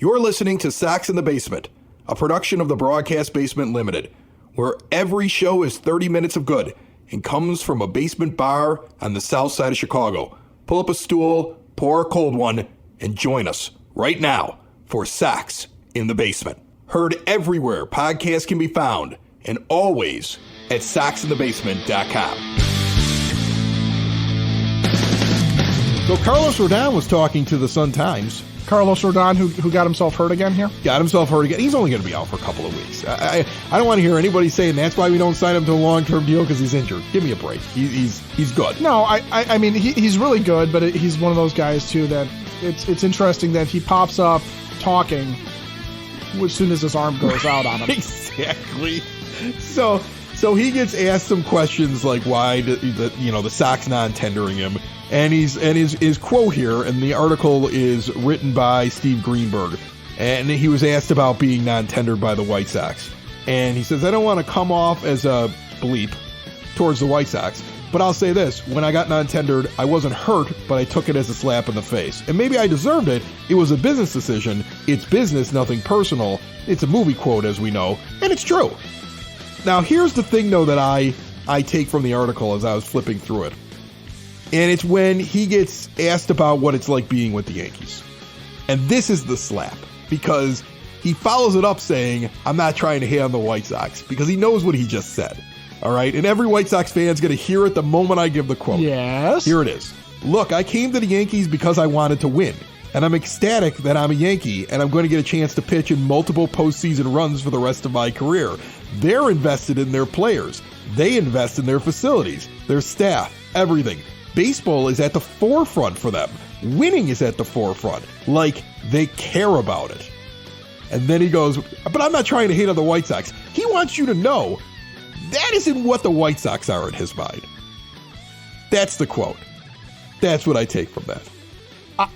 You're listening to Sox in the Basement, a production of the Broadcast Basement Limited, where every show is 30 minutes of good and comes from a basement bar on the south side of Chicago. Pull up a stool, pour a cold one, and join us right now for Sox in the Basement. Heard everywhere podcasts can be found, and always at soxinthebasement.com. So Carlos Rodon was talking to the Sun-Times. Carlos Rodon, who got himself hurt again here? Got himself hurt again. He's only going to be out for a couple of weeks. I don't want to hear anybody saying that's why we don't sign him to a long-term deal because he's injured. Give me a break. He's good. No, I mean, he's really good, but he's one of those guys, too, that it's interesting that he pops up talking as soon as his arm goes out on him. Exactly. So he gets asked some questions like why the Sox non-tendering him. And his quote here, and the article is written by Steve Greenberg, and he was asked about being non-tendered by the White Sox. And he says, I don't want to come off as a bleep towards the White Sox, but I'll say this, when I got non-tendered, I wasn't hurt, but I took it as a slap in the face. And maybe I deserved it. It was a business decision. It's business, nothing personal. It's a movie quote, as we know, and it's true. Now, here's the thing, though, that I take from the article as I was flipping through it. And it's when he gets asked about what it's like being with the Yankees. And this is the slap, because he follows it up saying, I'm not trying to hate on the White Sox, because he knows what he just said. All right? And every White Sox fan's going to hear it the moment I give the quote. Yes. Here it is. Look, I came to the Yankees because I wanted to win. And I'm ecstatic that I'm a Yankee, and I'm going to get a chance to pitch in multiple postseason runs for the rest of my career. They're invested in their players. They invest in their facilities, their staff, everything. Baseball is at the forefront for them. Winning is at the forefront. Like, they care about it. And then he goes, but I'm not trying to hate on the White Sox. He wants you to know that isn't what the White Sox are in his mind. That's the quote. That's what I take from that.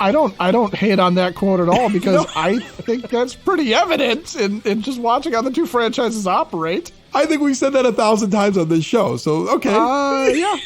I don't hate on that quote at all, because no. I think that's pretty evident in just watching how the two franchises operate. I think we said that 1,000 times on this show, so okay. Yeah.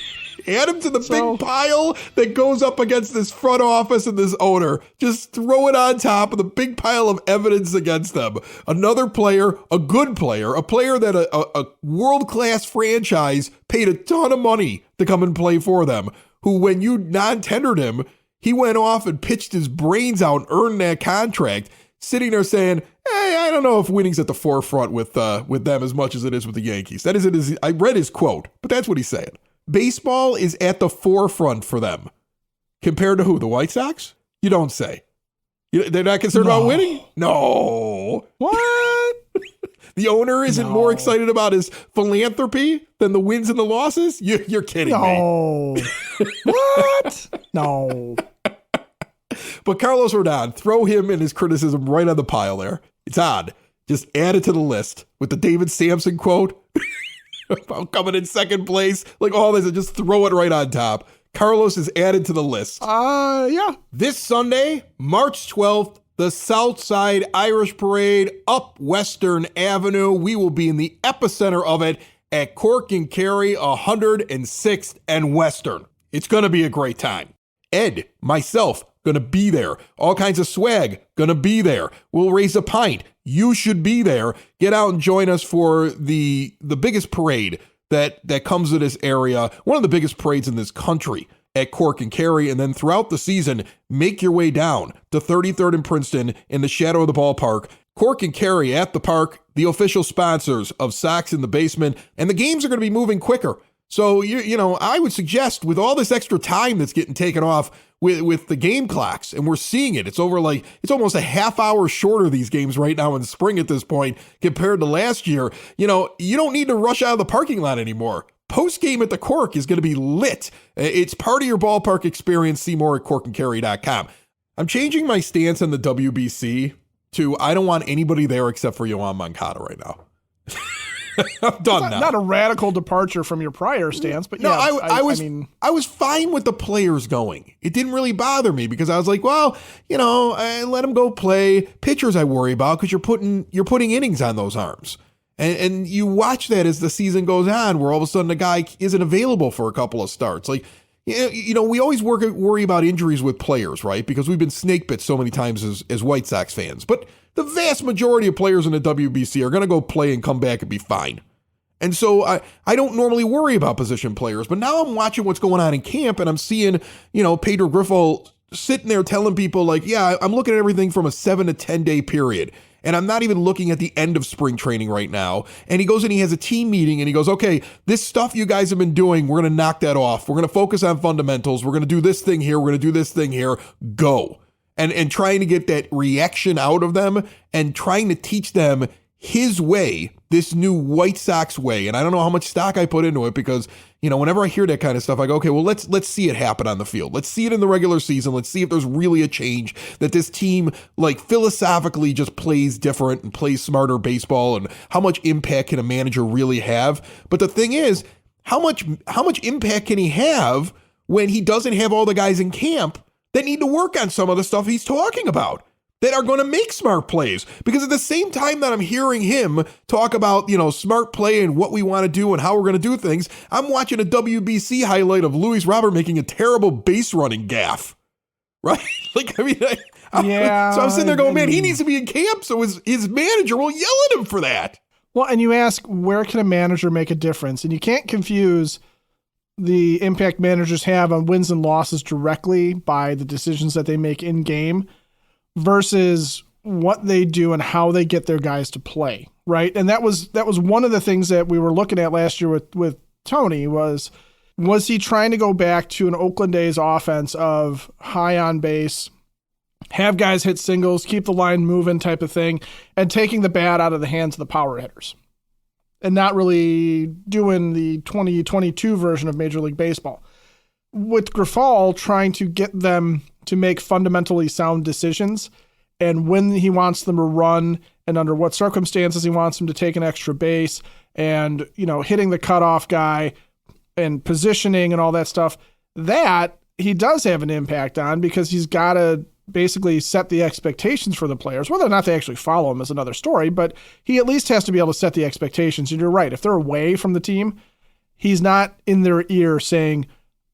Add him to the big pile that goes up against this front office and this owner. Just throw it on top of the big pile of evidence against them. Another player, a good player, a player that a world-class franchise paid a ton of money to come and play for them, who when you non-tendered him, he went off and pitched his brains out and earned that contract, sitting there saying, hey, I don't know if winning's at the forefront with them as much as it is with the Yankees. That is it. I read his quote, but that's what he's saying. Baseball is at the forefront for them. Compared to who? The White Sox? You don't say. They're not concerned about winning? No. What? The owner isn't more excited about his philanthropy than the wins and the losses? You're kidding me. What? No. But Carlos Rodon, throw him and his criticism right on the pile there. It's odd. Just add it to the list with the David Sampson quote about coming in second place. Like all this, and just throw it right on top. Carlos is added to the list. Yeah. This Sunday, March 12th, the Southside Irish Parade up Western Avenue. We will be in the epicenter of it at Cork and Kerry, 106th and Western. It's going to be a great time. Ed, myself, going to be there. All kinds of swag, going to be there. We'll raise a pint. You should be there. Get out and join us for the biggest parade that comes to this area. One of the biggest parades in this country at Cork and Kerry. And then throughout the season, make your way down to 33rd and Princeton in the shadow of the ballpark. Cork and Kerry at the park, the official sponsors of Sox in the Basement. And the games are going to be moving quicker. So, I would suggest with all this extra time that's getting taken off with the game clocks, and we're seeing it, it's almost a half hour shorter, these games right now in spring at this point compared to last year. You don't need to rush out of the parking lot anymore. Post-game at the Cork is going to be lit. It's part of your ballpark experience. See more at corkandkerry.com. I'm changing my stance on the WBC to I don't want anybody there except for Yoan Moncada right now. I'm done now. Not a radical departure from your prior stance, but no, yeah, I was fine with the players going. It didn't really bother me because I was like, well, let them go play. Pitchers I worry about because you're putting innings on those arms. And you watch that as the season goes on, where all of a sudden a guy isn't available for a couple of starts. Like, we always worry about injuries with players, right? Because we've been snake bit so many times as White Sox fans. But the vast majority of players in the WBC are going to go play and come back and be fine. And so I don't normally worry about position players, but now I'm watching what's going on in camp, and I'm seeing, Pedro Grifol sitting there telling people like, yeah, I'm looking at everything from a 7 to 10 day period. And I'm not even looking at the end of spring training right now. And he goes and he has a team meeting and he goes, okay, this stuff you guys have been doing, we're going to knock that off. We're going to focus on fundamentals. We're going to do this thing here. We're going to do this thing here. Go. And trying to get that reaction out of them and trying to teach them his way, this new White Sox way. And I don't know how much stock I put into it because, whenever I hear that kind of stuff, I go, okay, well, let's see it happen on the field. Let's see it in the regular season. Let's see if there's really a change, that this team, like, philosophically just plays different and plays smarter baseball, and how much impact can a manager really have. But the thing is, how much impact can he have when he doesn't have all the guys in camp that need to work on some of the stuff he's talking about, that are going to make smart plays? Because at the same time that I'm hearing him talk about, smart play and what we want to do and how we're going to do things, I'm watching a WBC highlight of Luis Robert making a terrible base running gaffe. Right? Yeah. So I'm sitting there going, man, he needs to be in camp so his manager will yell at him for that. Well, and you ask, where can a manager make a difference? And you can't confuse the impact managers have on wins and losses directly by the decisions that they make in game versus what they do and how they get their guys to play, right? And that was one of the things that we were looking at last year with Tony was he trying to go back to an Oakland A's offense of high on base, have guys hit singles, keep the line moving type of thing, and taking the bat out of the hands of the power hitters and not really doing the 2022 version of Major League Baseball. With Grifol trying to get them to make fundamentally sound decisions and when he wants them to run and under what circumstances he wants them to take an extra base and, hitting the cutoff guy and positioning and all that stuff, that he does have an impact on because he's got to basically set the expectations for the players. Whether or not they actually follow him is another story, but he at least has to be able to set the expectations. And you're right. If they're away from the team, he's not in their ear saying,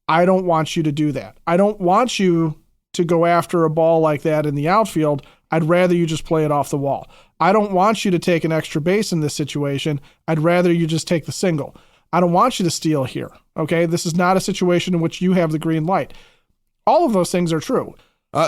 I don't want you to do that. I don't want you to go after a ball like that in the outfield. I'd rather you just play it off the wall. I don't want you to take an extra base in this situation. I'd rather you just take the single. I don't want you to steal here. Okay. This is not a situation in which you have the green light. All of those things are true.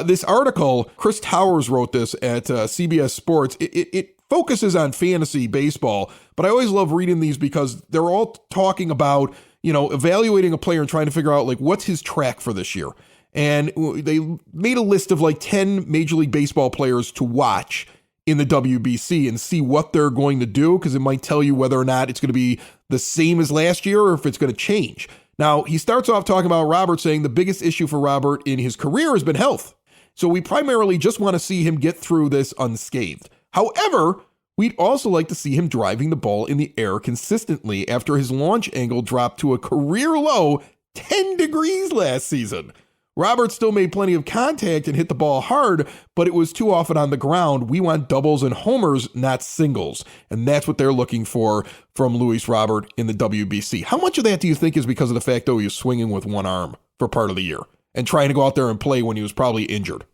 This article, Chris Towers wrote this at CBS Sports. It focuses on fantasy baseball, but I always love reading these because they're all talking about, evaluating a player and trying to figure out like what's his track for this year. And they made a list of like 10 Major League Baseball players to watch in the WBC and see what they're going to do, because it might tell you whether or not it's going to be the same as last year or if it's going to change. Now, he starts off talking about Robert, saying the biggest issue for Robert in his career has been health. So we primarily just want to see him get through this unscathed. However, we'd also like to see him driving the ball in the air consistently after his launch angle dropped to a career low 10 degrees last season. Robert still made plenty of contact and hit the ball hard, but it was too often on the ground. We want doubles and homers, not singles. And that's what they're looking for from Luis Robert in the WBC. How much of that do you think is because of the fact, though, he was swinging with one arm for part of the year and trying to go out there and play when he was probably injured?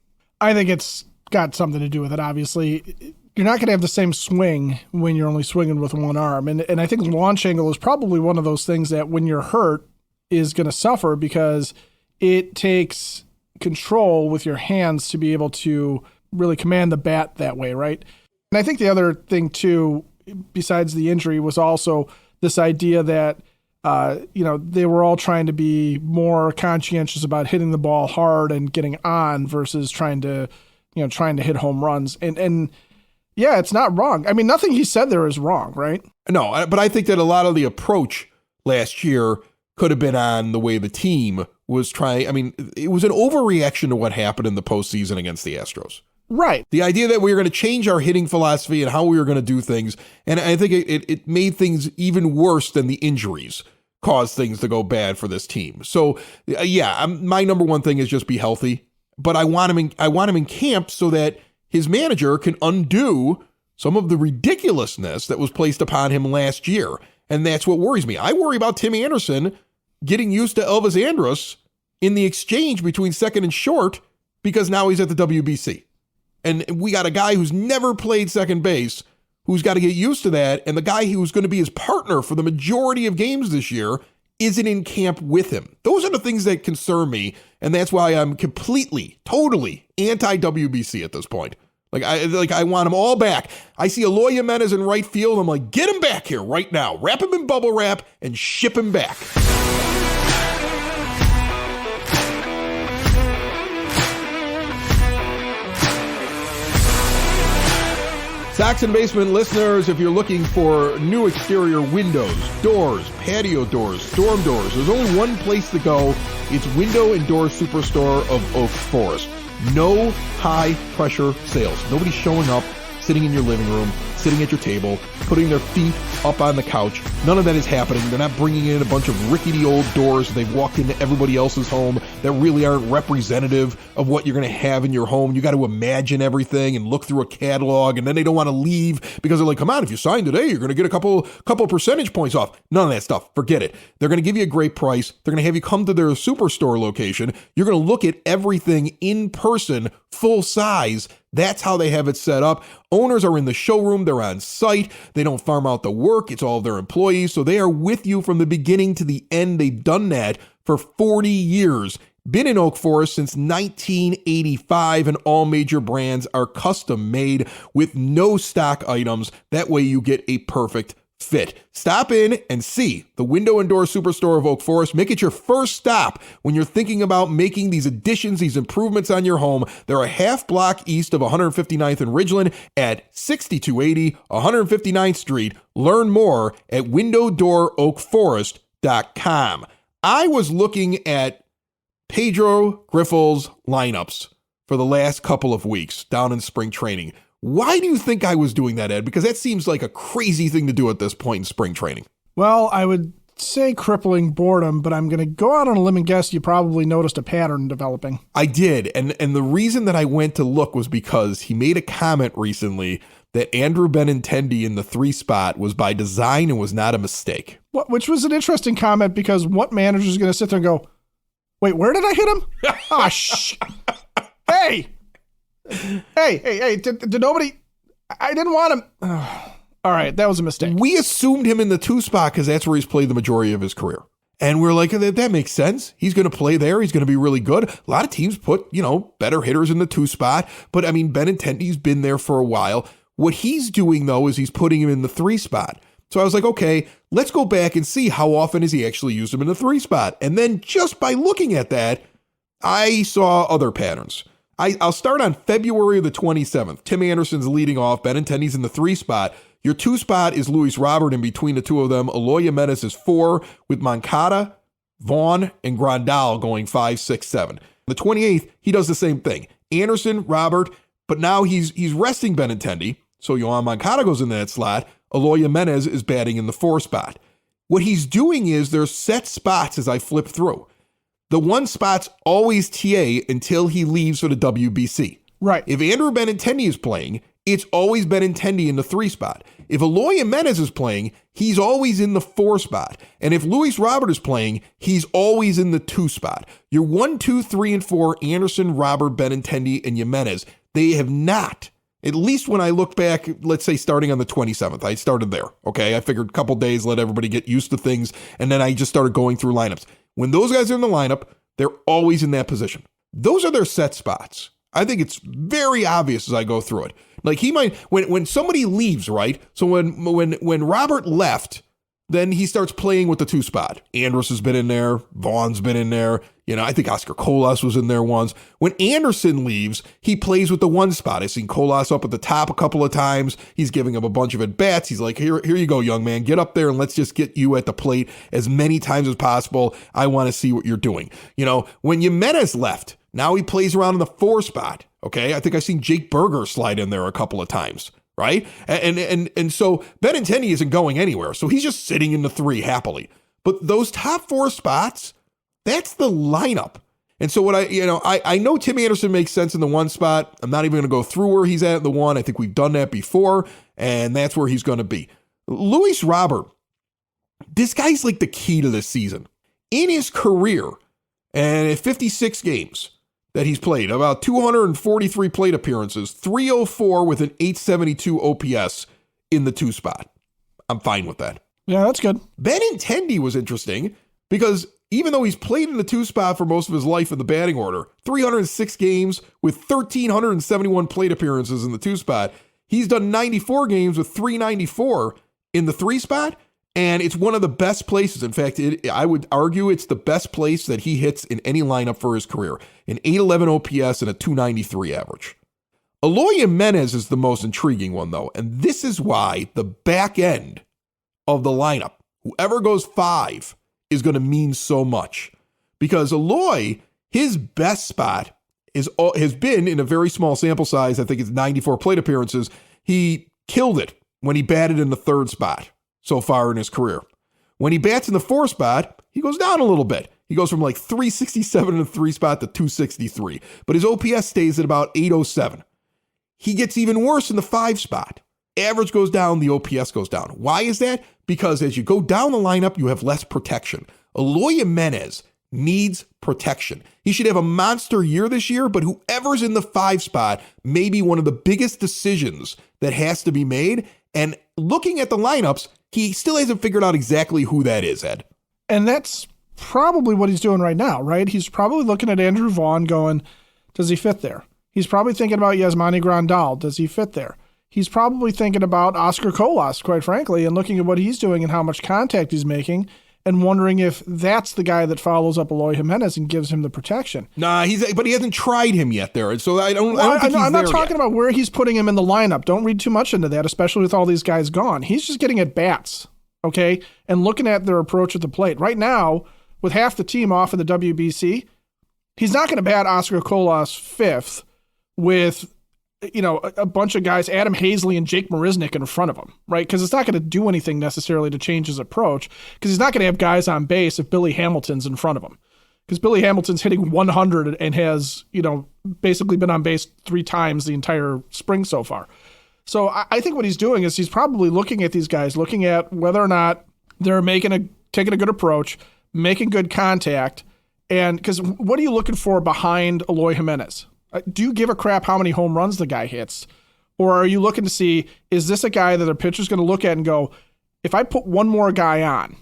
I think it's got something to do with it, obviously. You're not going to have the same swing when you're only swinging with one arm. And I think launch angle is probably one of those things that when you're hurt is going to suffer because it takes control with your hands to be able to really command the bat that way, right? And I think the other thing, too, besides the injury, was also this idea that, they were all trying to be more conscientious about hitting the ball hard and getting on versus trying to hit home runs. And yeah, it's not wrong. I mean, nothing he said there is wrong, right? No, but I think that a lot of the approach last year could have been on the way the team was trying. I mean, it was an overreaction to what happened in the postseason against the Astros. Right. The idea that we were going to change our hitting philosophy and how we were going to do things. And I think it made things even worse than the injuries caused things to go bad for this team. So yeah, my number one thing is just be healthy, but I want him in camp so that his manager can undo some of the ridiculousness that was placed upon him last year. And that's what worries me. I worry about Tim Anderson getting used to Elvis Andrus in the exchange between second and short because now he's at the WBC. And we got a guy who's never played second base who's got to get used to that. And the guy who's going to be his partner for the majority of games this year isn't in camp with him. Those are the things that concern me. And that's why I'm completely, totally anti-WBC at this point. I want them all back. I see Eloy Jimenez in right field. I'm like, get him back here right now. Wrap him in bubble wrap and ship him back. Sox and Basement listeners, if you're looking for new exterior windows, doors, patio doors, storm doors, there's only one place to go. It's Window and Door Superstore of Oak Forest. No high-pressure sales. Nobody's showing up, sitting in your living room, sitting at your table, putting their feet up on the couch. None of that is happening. They're not bringing in a bunch of rickety old doors they've walked into everybody else's home that really aren't representative of what you're going to have in your home. You got to imagine everything and look through a catalog, and then they don't want to leave because they're like, come on, if you sign today, you're going to get a couple percentage points off. None of that stuff. Forget it. They're going to give you a great price. They're going to have you come to their superstore location. You're going to look at everything in person, full size. That's how they have it set up. Owners are in the showroom. They're on site. They don't farm out the work. It's all of their employees. So they are with you from the beginning to the end. They've done that for 40 years. Been in Oak Forest since 1985, and all major brands are custom made with no stock items. That way you get a perfect fit. Stop in and see the Window and Door Superstore of Oak Forest. Make it your first stop when you're thinking about making these additions, these improvements on your home. They're a half block east of 159th and Ridgeland at 6280 159th Street. Learn more at windowdooroakforest.com. I was looking at Pedro Grifol's lineups for the last couple of weeks down in spring training. Why do you think I was doing that, Ed? Because that seems like a crazy thing to do at this point in spring training. Well, I would say crippling boredom, but I'm going to go out on a limb and guess you probably noticed a pattern developing. I did. And the reason that I went to look was because he made a comment recently that Andrew Benintendi in the 3 spot was by design and was not a mistake. Which was an interesting comment, because what manager is going to sit there and go, wait, where did I hit him? Oh, Hey! Hey, did nobody... I didn't want him... All right, that was a mistake. We assumed him in the 2 spot because that's where he's played the majority of his career. And we're like, that makes sense. He's going to play there. He's going to be really good. A lot of teams put, better hitters in the 2 spot. But, Benintendi's been there for a while. What he's doing, though, is he's putting him in the 3 spot. So I was like, okay, let's go back and see how often has he actually used him in the 3 spot. And then just by looking at that, I saw other patterns. I'll start on February the 27th. Tim Anderson's leading off. Benintendi's in the 3 spot. Your 2 spot is Luis Robert in between the two of them. Eloy Jimenez is 4 with Moncada, Vaughn, and Grandal going 5, 6, 7. The 28th, he does the same thing. Anderson, Robert, but now he's resting Benintendi. So Yohan Moncada goes in that slot. Eloy Jimenez is batting in the 4 spot. What he's doing is there's set spots as I flip through. The 1 spot's always TA until he leaves for the WBC. Right. If Andrew Benintendi is playing, it's always Benintendi in the 3 spot. If Eloy Jimenez is playing, he's always in the 4 spot. And if Luis Robert is playing, he's always in the 2 spot. Your 1, 2, 3, and 4, Anderson, Robert, Benintendi, and Jimenez, they have not, at least when I look back, let's say starting on the 27th, I started there. Okay, I figured a couple days, let everybody get used to things, and then I just started going through lineups. When those guys are in the lineup, they're always in that position. Those are their set spots. I think it's very obvious as I go through it. Like he might, when somebody leaves, right? So when Robert left, then he starts playing with the 2 spot. Andrus has been in there. Vaughn's been in there. I think Oscar Colas was in there once. When Anderson leaves, he plays with the 1 spot. I've seen Colas up at the top a couple of times. He's giving him a bunch of at-bats. He's like, here you go, young man. Get up there and let's just get you at the plate as many times as possible. I want to see what you're doing. When Jimenez left, now he plays around in the 4 spot. Okay, I think I've seen Jake Berger slide in there a couple of times. Right? And so Benintendi isn't going anywhere. So he's just sitting in the 3 happily. But those top 4 spots, that's the lineup. And so what I know Tim Anderson makes sense in the 1 spot. I'm not even going to go through where he's at in the 1. I think we've done that before, and that's where he's going to be. Luis Robert, this guy's like the key to this season. In his career, And in 56 games that he's played, about 243 plate appearances, 304 with an 872 OPS in the 2 spot. I'm fine with that. Yeah, that's good. Benintendi was interesting because even though he's played in the 2 spot for most of his life in the batting order, 306 games with 1,371 plate appearances in the 2 spot, he's done 94 games with 394 in the 3 spot, and it's one of the best places. In fact, I would argue it's the best place that he hits in any lineup for his career. An 811 OPS and a 293 average. Eloy Jimenez is the most intriguing one, though, and this is why the back end of the lineup, whoever goes 5, is going to mean so much. Because Eloy, his best spot has been in a very small sample size. I think it's 94 plate appearances. He killed it when he batted in the 3rd spot so far in his career. When he bats in the 4th spot, he goes down a little bit. He goes from like 367 in the 3 spot to 263. But his OPS stays at about 807. He gets even worse in the 5 spot. Average goes down, the OPS goes down. Why is that? Because as you go down the lineup, you have less protection. Eloy Jimenez needs protection. He should have a monster year this year, but whoever's in the 5 spot may be one of the biggest decisions that has to be made. And looking at the lineups, he still hasn't figured out exactly who that is, Ed. And that's probably what he's doing right now, right? He's probably looking at Andrew Vaughn going, does he fit there? He's probably thinking about Yasmani Grandal. Does he fit there? He's probably thinking about Oscar Colas, quite frankly, and looking at what he's doing and how much contact he's making and wondering if that's the guy that follows up Eloy Jimenez and gives him the protection. Nah, but he hasn't tried him yet there. So I don't think I'm not talking yet. about where he's putting him in the lineup. Don't read too much into that, especially with all these guys gone. He's just getting at bats, okay, and looking at their approach at the plate. Right now, with half the team off in the WBC, he's not going to bat Oscar Colas 5th with, you know, a bunch of guys, Adam Hazley and Jake Marisnick in front of him, right? Because it's not going to do anything necessarily to change his approach, because he's not going to have guys on base if Billy Hamilton's in front of him. Because Billy Hamilton's hitting 100 and has, you know, basically been on base 3 times the entire spring so far. So I think what he's doing is he's probably looking at these guys, looking at whether or not they're taking a good approach, making good contact, and because what are you looking for behind Eloy Jimenez? Do you give a crap how many home runs the guy hits? Or are you looking to see, is this a guy that a pitcher's going to look at and go, if I put one more guy on,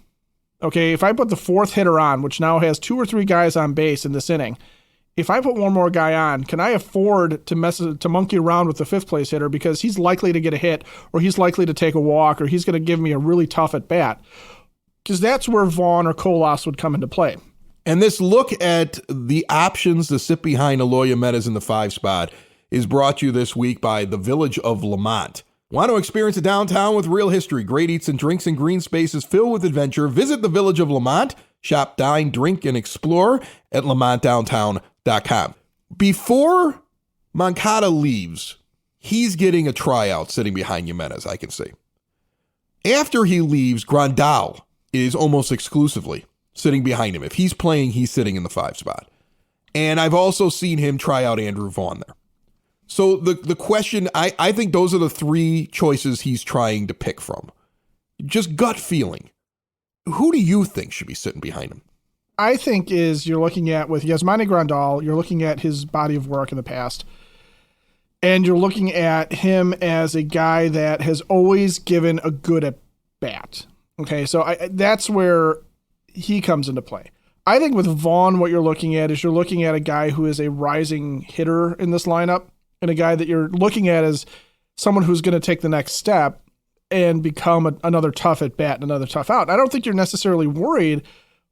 okay, if I put the 4th hitter on, which now has 2 or 3 guys on base in this inning, if I put one more guy on, can I afford to monkey around with the 5th place hitter because he's likely to get a hit or he's likely to take a walk or he's going to give me a really tough at bat? Because that's where Vaughn or Colas would come into play. And this look at the options to sit behind Eloy Jimenez in the 5 spot is brought to you this week by the Village of Lamont. Want to experience a downtown with real history, great eats and drinks, and green spaces filled with adventure? Visit the Village of Lamont. Shop, dine, drink, and explore at lamontdowntown.com. Before Moncada leaves, he's getting a tryout sitting behind Jimenez, I can see. After he leaves, Grandal is almost exclusively sitting behind him. If he's playing, he's sitting in the 5 spot. And I've also seen him try out Andrew Vaughn there. So the question, I think those are the 3 choices he's trying to pick from. Just gut feeling. Who do you think should be sitting behind him? I think you're looking at, with Yasmani Grandal, you're looking at his body of work in the past. And you're looking at him as a guy that has always given a good at bat. Okay, so that's where he comes into play. I think with Vaughn, what you're looking at a guy who is a rising hitter in this lineup and a guy that you're looking at as someone who's going to take the next step and become another tough at bat and another tough out. I don't think you're necessarily worried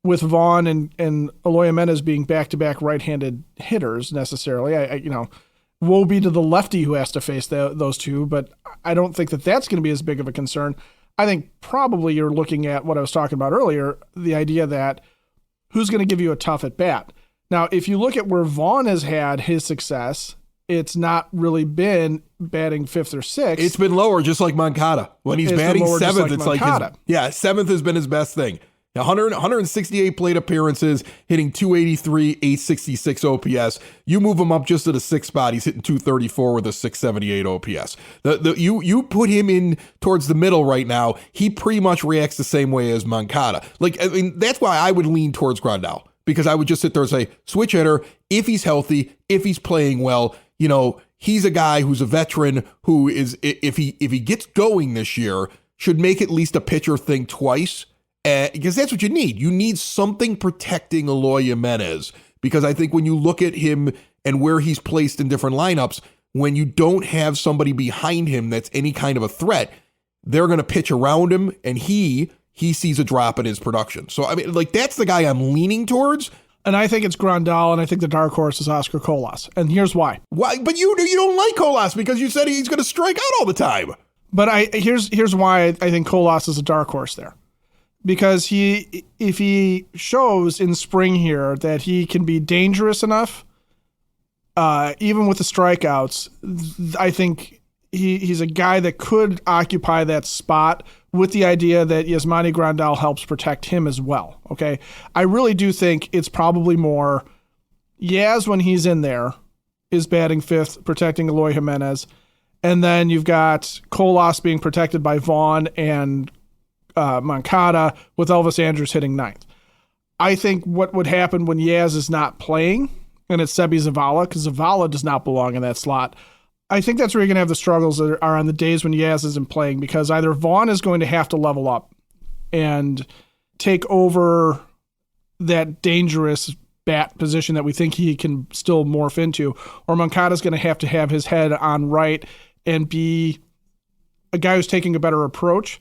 with Vaughn and Eloy Jimenez being back-to-back right-handed hitters necessarily. Woe be to the lefty who has to face those two, but I don't think that that's going to be as big of a concern. I think probably you're looking at what I was talking about earlier, the idea that who's going to give you a tough at bat. Now, if you look at where Vaughn has had his success, it's not really been batting 5th or 6th. It's been lower, just like Moncada. When he's batting 7th, it's Moncada. like 7th has been his best thing. 168 plate appearances, hitting 283, 866 OPS. You move him up just to the 6th spot, he's hitting 234 with a 678 OPS. You put him in towards the middle right now, he pretty much reacts the same way as Moncada. That's why I would lean towards Grandal, because I would just sit there and say, switch hitter, if he's healthy, if he's playing well, he's a guy who's a veteran who is, if he gets going this year, should make at least a pitcher think twice, because that's what you need. You need something protecting Eloy Jimenez, because I think when you look at him and where he's placed in different lineups, when you don't have somebody behind him that's any kind of a threat, they're going to pitch around him, and he sees a drop in his production. So, I mean, that's the guy I'm leaning towards. And I think it's Grandal, and I think the dark horse is Oscar Colas. And here's why. Why? But you don't like Colas because you said he's going to strike out all the time. But here's why I think Colas is a dark horse there. Because if he shows in spring here that he can be dangerous enough, even with the strikeouts, I think he's a guy that could occupy that spot with the idea that Yasmani Grandal helps protect him as well, okay? I really do think it's probably more Yaz, when he's in there, is batting fifth, protecting Eloy Jimenez, and then you've got Colas being protected by Vaughn and Moncada, with Elvis Andrus hitting ninth. I think what would happen when Yaz is not playing, and it's Sebi Zavala, because Zavala does not belong in that slot, I think that's where you're going to have the struggles that are on the days when Yaz isn't playing, because either Vaughn is going to have to level up and take over that dangerous bat position that we think he can still morph into, or Moncada's going to have his head on right and be a guy who's taking a better approach.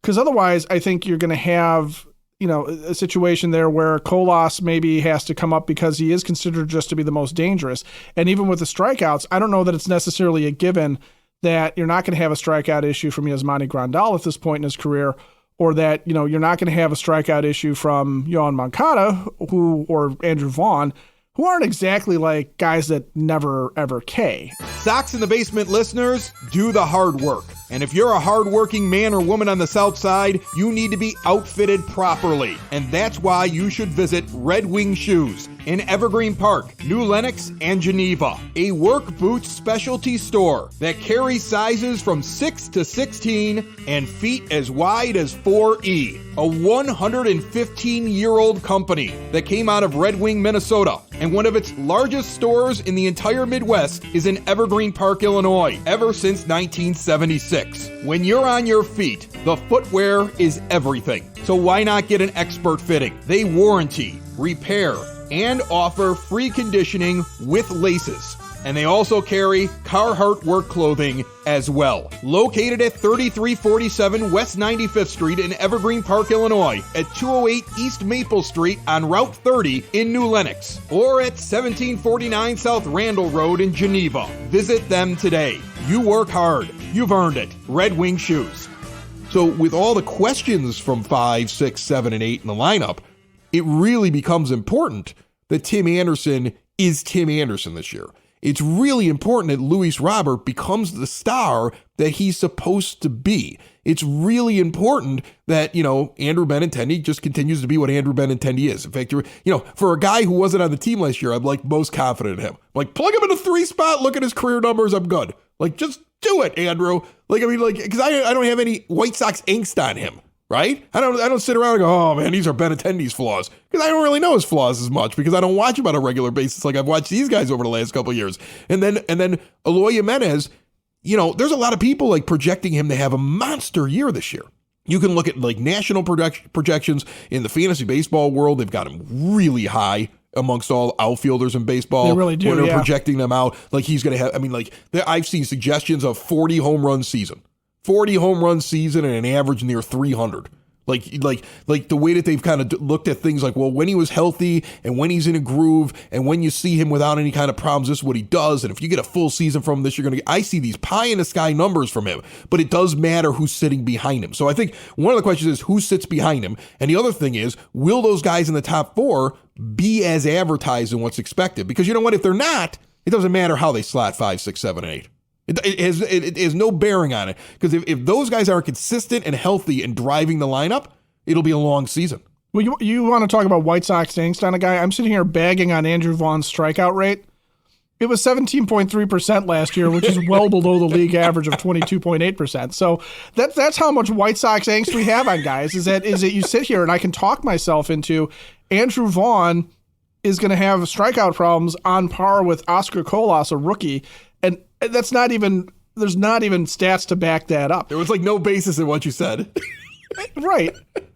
Because otherwise, I think you're going to have a situation there where Colas maybe has to come up because he is considered just to be the most dangerous. And even with the strikeouts, I don't know that it's necessarily a given that you're not going to have a strikeout issue from Yasmani Grandal at this point in his career, or that, you're not going to have a strikeout issue from Yohan Moncada or Andrew Vaughn, who aren't exactly like guys that never, ever K. Sox in the Basement listeners, do the hard work. And if you're a hardworking man or woman on the South Side, you need to be outfitted properly. And that's why you should visit Red Wing Shoes in Evergreen Park, New Lenox, and Geneva. A work boots specialty store that carries sizes from 6 to 16 and feet as wide as 4E. A 115-year-old company that came out of Red Wing, Minnesota. And one of its largest stores in the entire Midwest is in Evergreen Park, Illinois, ever since 1976. When you're on your feet, the footwear is everything. So why not get an expert fitting? They warranty, repair, and offer free conditioning with laces. And they also carry Carhartt work clothing as well. Located at 3347 West 95th Street in Evergreen Park, Illinois, at 208 East Maple Street on Route 30 in New Lenox, or at 1749 South Randall Road in Geneva. Visit them today. You work hard. You've earned it. Red Wing Shoes. So with all the questions from 5, 6, 7, and 8 in the lineup, it really becomes important that Tim Anderson is Tim Anderson this year. It's really important that Luis Robert becomes the star that he's supposed to be. It's really important that, Andrew Benintendi just continues to be what Andrew Benintendi is. In fact, for a guy who wasn't on the team last year, I'm most confident in him. Plug him in the 3 spot, look at his career numbers, I'm good. Just do it, Andrew. Because I don't have any White Sox angst on him. Right? I don't sit around and go, oh man, these are Benintendi's flaws. Because I don't really know his flaws as much because I don't watch him on a regular basis like I've watched these guys over the last couple of years. And then Eloy Jimenez, there's a lot of people projecting him to have a monster year this year. You can look at national projections in the fantasy baseball world. They've got him really high amongst all outfielders in baseball. They really do, when they're projecting them out. He's going to have, I've seen suggestions of 40 home run season. 40 home run season and an average near 300. Like the way that they've kind of looked at things when he was healthy and when he's in a groove and when you see him without any kind of problems, this is what he does. And if you get a full season from this, I see these pie in the sky numbers from him, but it does matter who's sitting behind him. So I think one of the questions is who sits behind him. And the other thing is, will those guys in the top 4 be as advertised and what's expected? Because you know what? If they're not, it doesn't matter how they slot 5, 6, 7, and 8. It has no bearing on it, because if those guys are consistent and healthy and driving the lineup, it'll be a long season. Well, you want to talk about White Sox angst on a guy? I'm sitting here bagging on Andrew Vaughn's strikeout rate. It was 17.3% last year, which is well below the league average of 22.8%. So that's how much White Sox angst we have on guys. Is that you sit here and I can talk myself into Andrew Vaughn is going to have strikeout problems on par with Oscar Colas, a rookie. And there's not even stats to back that up. There was like no basis in what you said. Right.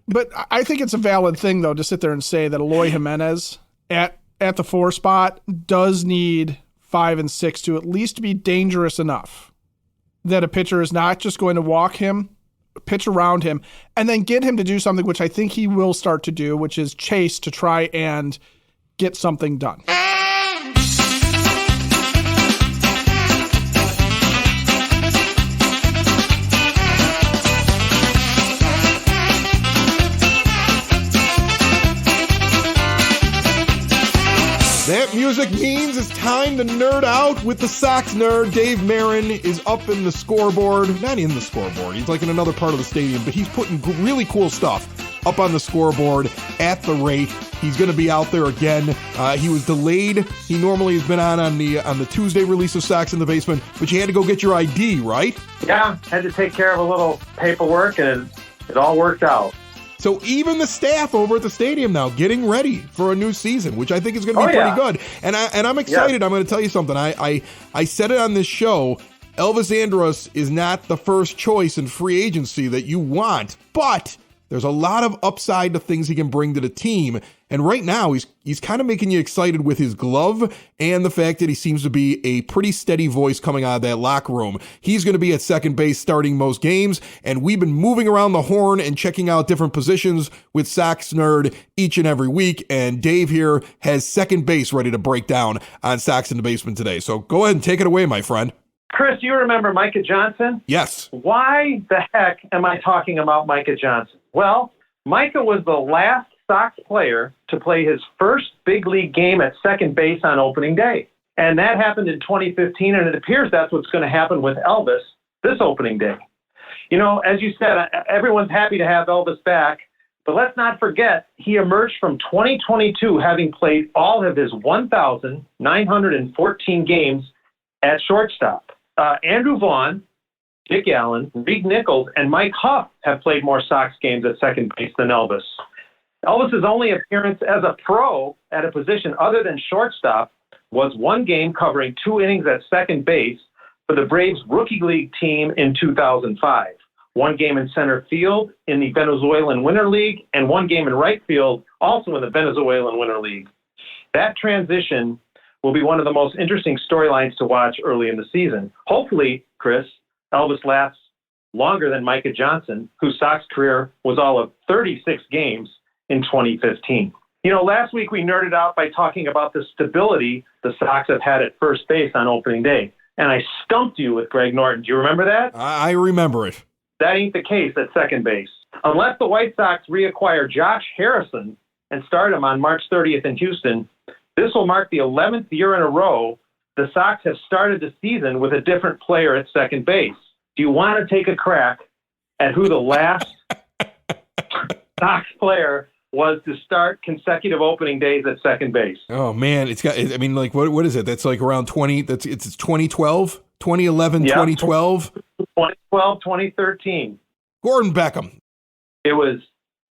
But I think it's a valid thing, though, to sit there and say that Eloy Jimenez at the 4 spot does need 5 and 6 to at least be dangerous enough that a pitcher is not just going to walk him, pitch around him, and then get him to do something, which I think he will start to do, which is chase to try and get something done. That music means it's time to nerd out with the Sox Nerd. Dave Marran is up in the scoreboard. Not in the scoreboard. He's like in another part of the stadium, but he's putting really cool stuff up on the scoreboard at the rate. He's going to be out there again. He was delayed. He normally has been on the Tuesday release of Sox in the Basement, but you had to go get your ID, right? Yeah, had to take care of a little paperwork, and it all worked out. So even the staff over at the stadium now getting ready for a new season, which I think is going to be pretty good. And I'm excited. Yeah. I'm going to tell you something. I said it on this show. Elvis Andrus is not the first choice in free agency that you want, but there's a lot of upside to things he can bring to the team. And right now, he's kind of making you excited with his glove and the fact that he seems to be a pretty steady voice coming out of that locker room. He's going to be at second base starting most games, and we've been moving around the horn and checking out different positions with Sox Nerd each and every week, and Dave here has second base ready to break down on Sox in the Basement today. So go ahead and take it away, my friend. Chris, you remember Micah Johnson? Yes. Why the heck am I talking about Micah Johnson? Well, Micah was the last Sox player to play his first big league game at second base on opening day. And that happened in 2015, and it appears that's what's going to happen with Elvis this opening day. You know, as you said, everyone's happy to have Elvis back, but let's not forget he emerged from 2022 having played all of his 1,914 games at shortstop. Andrew Vaughn, Dick Allen, Reed Nichols, and Mike Huff have played more Sox games at second base than Elvis. Elvis's only appearance as a pro at a position other than shortstop was one game covering 2 innings at second base for the Braves Rookie League team in 2005. One game in center field in the Venezuelan Winter League, and one game in right field also in the Venezuelan Winter League. That transition will be one of the most interesting storylines to watch early in the season. Hopefully, Chris, Elvis lasts longer than Micah Johnson, whose Sox career was all of 36 games in 2015. You know, last week we nerded out by talking about the stability the Sox have had at first base on opening day. And I stumped you with Greg Norton. Do you remember that? I remember it. That ain't the case at second base. Unless the White Sox reacquire Josh Harrison and start him on March 30th in Houston, this will mark the 11th year in a row the Sox have started the season with a different player at second base. Do you want to take a crack at who the last Sox player was to start consecutive opening days at second base? Oh man, it's got, I mean, like what is it? That's like around 20, it's 2012, 2011, yep. 2012. 2012, 2013. Gordon Beckham. It was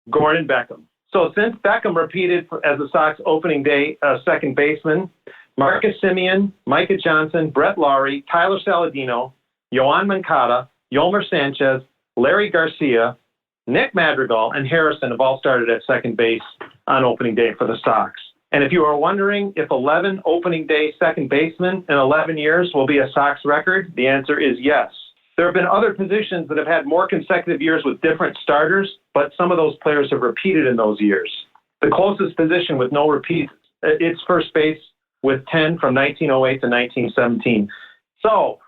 Gordon Beckham. So since Beckham repeated as the Sox opening day second baseman, Marcus Semien, Micah Johnson, Brett Lawrie, Tyler Saladino, Yoan Moncada, Yolmer Sanchez, Larry Garcia, Nick Madrigal, and Harrison have all started at second base on opening day for the Sox. And if you are wondering if 11 opening day second basemen in 11 years will be a Sox record, the answer is yes. There have been other positions that have had more consecutive years with different starters, but some of those players have repeated in those years. The closest position with no repeats, it's first base with 10 from 1908 to 1917. So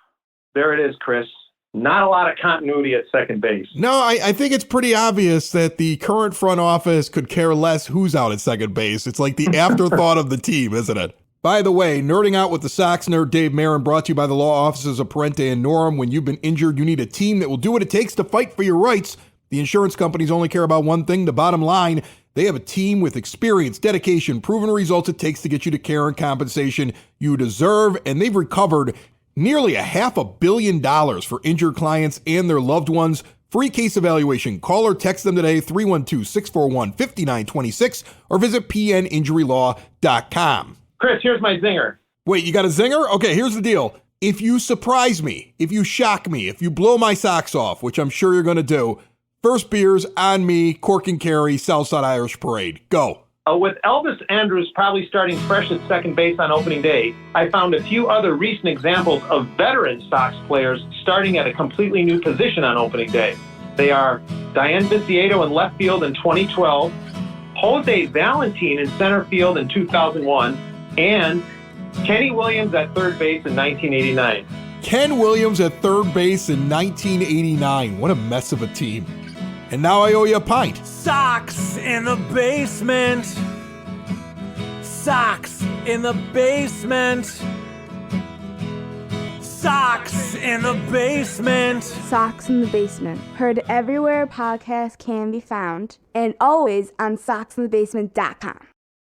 there it is, Chris. Not a lot of continuity at second base. No, I think it's pretty obvious that the current front office could care less who's out at second base. It's like the afterthought of the team, isn't it? By the way, Nerding Out with the Sox Nerd, Dave Marran, brought to you by the law offices of Parente and Norm. When you've been injured, you need a team that will do what it takes to fight for your rights. The insurance companies only care about one thing, the bottom line. They have a team with experience, dedication, proven results it takes to get you the care and compensation you deserve, and they've recovered nearly $500 million for injured clients and their loved ones Free case evaluation. Call or text them today, 312-641-5926, or visit pninjurylaw.com. Chris, here's my zinger. Wait, you got a zinger? Okay, here's the deal. If you surprise me, if you shock me, if you blow my socks off, which I'm sure you're going to do, first beers on me, Cork and Carry, Southside Irish Parade. Go. With Elvis Andrus probably starting fresh at second base on opening day, I found a few other recent examples of veteran Sox players starting at a completely new position on opening day. They are Diane Viciato in left field in 2012, Jose Valentin in center field in 2001, and Kenny Williams at third base in 1989. Ken Williams at third base in 1989. What a mess of a team. And now I owe you a pint. Sox in the basement. Sox in the basement. Sox in the basement. Sox in the Basement. Heard everywhere podcasts can be found, and always on soxinthebasement.com.